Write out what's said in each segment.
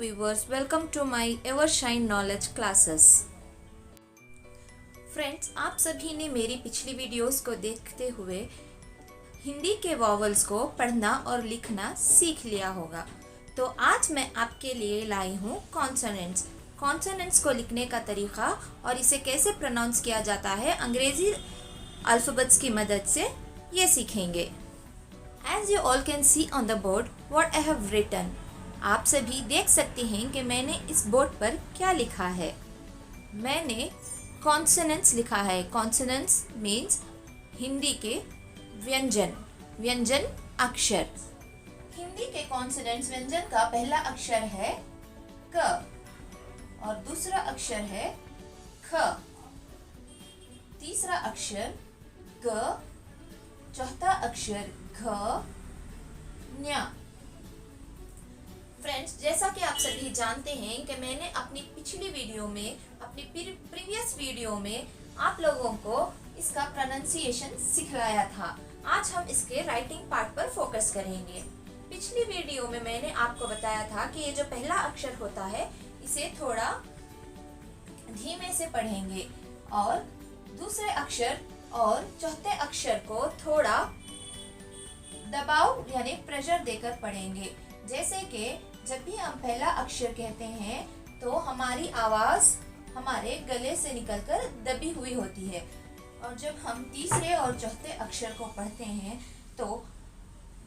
viewers, welcome to my Evershine Knowledge Classes. Friends, आप सभी ने मेरी पिछली वीडियोस को देखते हुए हिंदी के वॉवल्स को पढ़ना और लिखना सीख लिया होगा। तो आज मैं आपके लिए लाई हूँ कॉन्सोनेंट्स। कॉन्सोनेंट्स को लिखने का तरीका और इसे कैसे प्रोनाउंस किया जाता है अंग्रेजी अल्फ़ाबेट्स की मदद से ये सीखेंगे। As you all can see on the board what I have written, आप सभी देख सकते हैं कि मैंने इस बोर्ड पर क्या लिखा है। मैंने कॉन्सोनेंट्स लिखा है। कॉन्सोनेंट्स मीन्स हिंदी के व्यंजन, व्यंजन अक्षर। हिंदी के कॉन्सोनेंट्स व्यंजन का पहला अक्षर है क और दूसरा अक्षर है ख, तीसरा अक्षर ग, चौथा अक्षर घ, ञ। फ्रेंड्स, जैसा कि आप सभी जानते हैं कि मैंने अपनी पिछली वीडियो में, अपनी प्रीवियस वीडियो में आप लोगों को इसका प्रोनाउंसिएशन सिखलाया था। आज हम इसके राइटिंग पार्ट पर फोकस करेंगे। पिछली वीडियो में मैंने आपको बताया था कि ये जो पहला अक्षर होता है इसे थोड़ा धीमे से पढ़ेंगे और दूसरे अक्षर और चौथे अक्षर को थोड़ा दबाव यानी प्रेशर देकर पढ़ेंगे। जैसे कि जब भी हम पहला अक्षर कहते हैं तो हमारी आवाज हमारे गले से निकलकर दबी हुई होती है, और जब हम तीसरे और चौथे अक्षर को पढ़ते हैं तो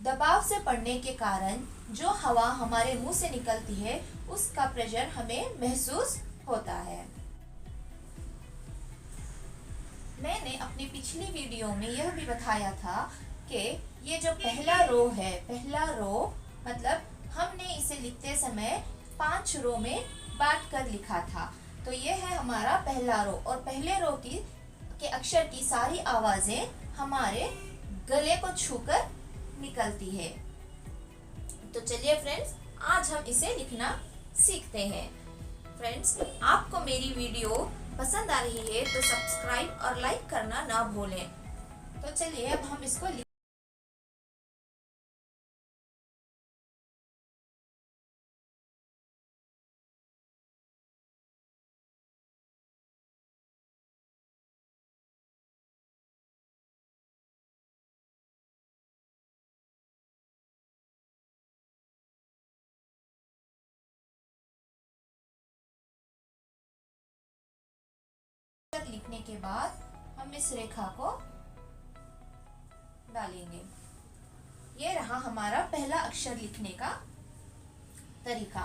दबाव से पढ़ने के कारण जो हवा हमारे मुंह से निकलती है उसका प्रेशर हमें महसूस होता है। मैंने अपनी पिछली वीडियो में यह भी बताया था कि ये जो पहला रो है, पहला रो मतलब हमने इसे लिखते समय 5 रो में बांट कर लिखा था। तो ये है हमारा पहला रो, और पहले रो के अक्षर की सारी आवाजें हमारे गले को छूकर निकलती है। तो चलिए फ्रेंड्स, आज हम इसे लिखना सीखते हैं। फ्रेंड्स, आपको मेरी वीडियो पसंद आ रही है तो सब्सक्राइब और लाइक करना ना भूलें। तो चलिए अब हम इसको लिखने के बाद हम इस रेखा को डालेंगे। ये रहा हमारा पहला अक्षर लिखने का तरीका।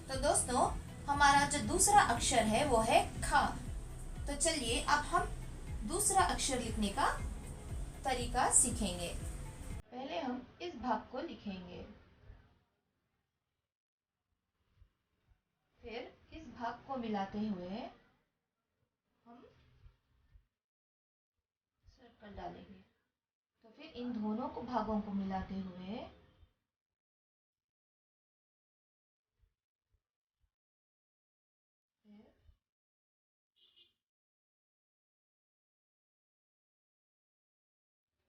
तो दोस्तों, हमारा जो दूसरा अक्षर है वो है ख। तो चलिए अब हम दूसरा अक्षर लिखने का तरीका सीखेंगे। पहले हम इस भाग को लिखेंगे, फिर इस भाग को मिलाते हुए हम सर्कल डालेंगे। तो फिर इन दोनों को भागों को मिलाते हुए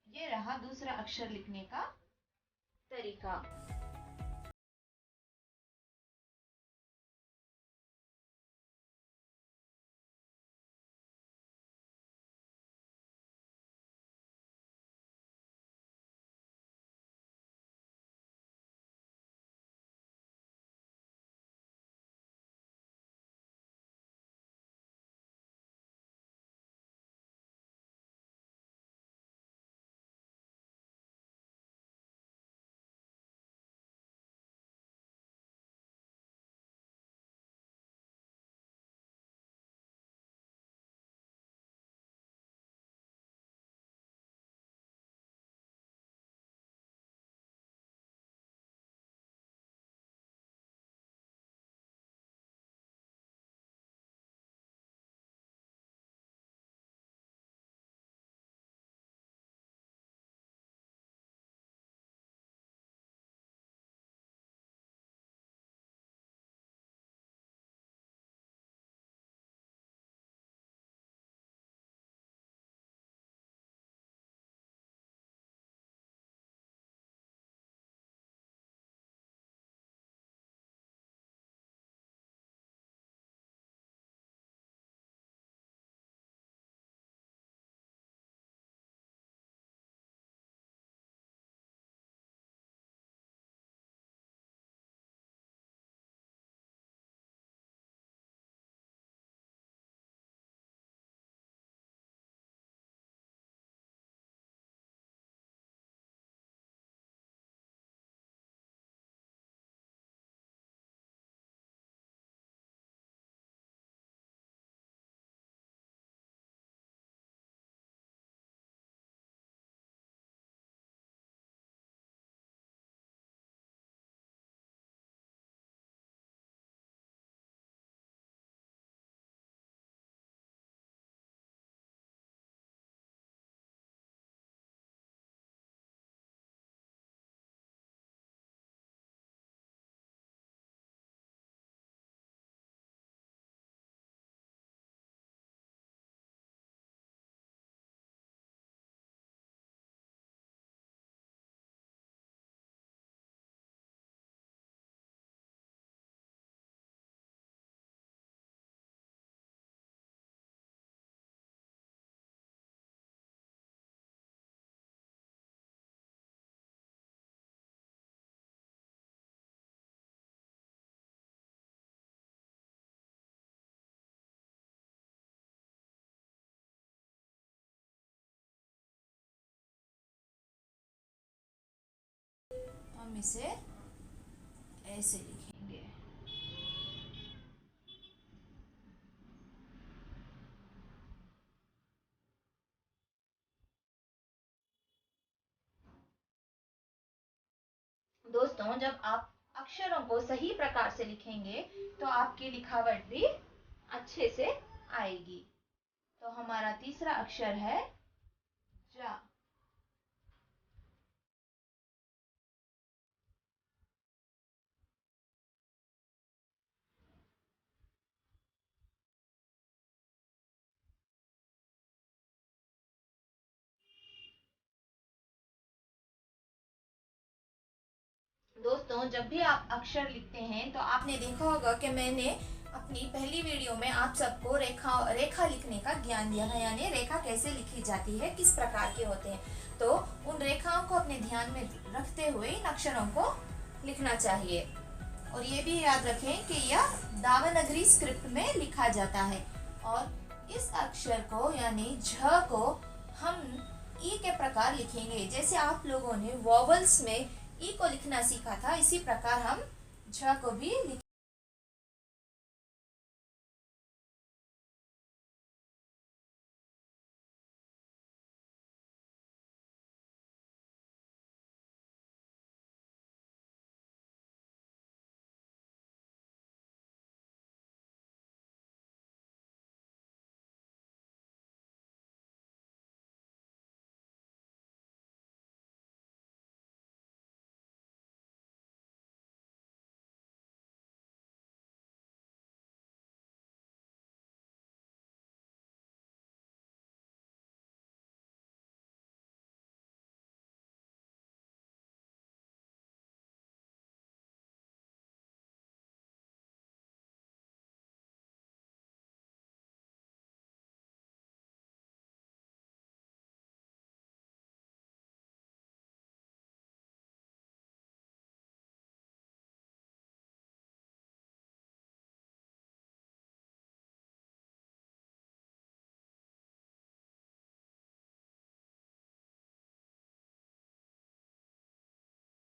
ये रहा दूसरा अक्षर लिखने का तरीका। हम इसे ऐसे लिखेंगे। दोस्तों, जब आप अक्षरों को सही प्रकार से लिखेंगे तो आपकी लिखावट भी अच्छे से आएगी। तो हमारा तीसरा अक्षर है जा। दोस्तों, जब भी आप अक्षर लिखते हैं तो आपने देखा होगा कि मैंने अपनी पहली वीडियो में आप सबको रेखा लिखने का ज्ञान दिया था, यानी रेखा कैसे लिखी जाती है, किस प्रकार के होते हैं। तो उन रेखाओं को अपने ध्यान में रखते हुए इन अक्षरों को लिखना चाहिए। और ये भी याद रखें कि यह देवनागरी स्क्रिप्ट में लिखा जाता है। और इस अक्षर को यानी झ को हम ई के प्रकार लिखेंगे। जैसे आप लोगों ने वॉवल्स में ई को लिखना सीखा था, इसी प्रकार हम झ को भी लिख।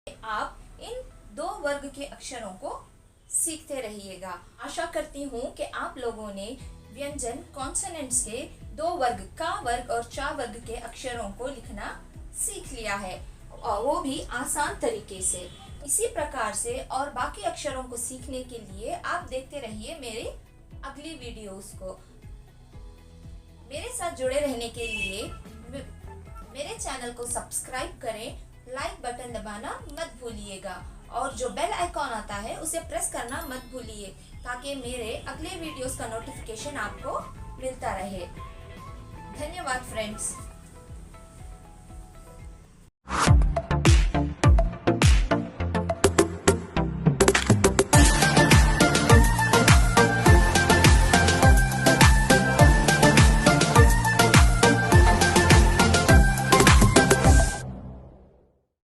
आप इन दो वर्ग के अक्षरों को सीखते रहिएगा। आशा करती हूँ कि आप लोगों ने व्यंजन कॉन्सोनेंट्स के दो वर्ग, का वर्ग और चा वर्ग के अक्षरों को लिखना सीख लिया है, और वो भी आसान तरीके से। इसी प्रकार से और बाकी अक्षरों को सीखने के लिए आप देखते रहिए मेरे अगली वीडियोस को। मेरे साथ जुड़े रहने के लिए मेरे चैनल को सब्सक्राइब करें, लाइक बटन दबाना मत भूलिएगा, और जो बेल आइकॉन आता है उसे प्रेस करना मत भूलिए, ताकि मेरे अगले वीडियोस का नोटिफिकेशन आपको मिलता रहे। धन्यवाद फ्रेंड्स।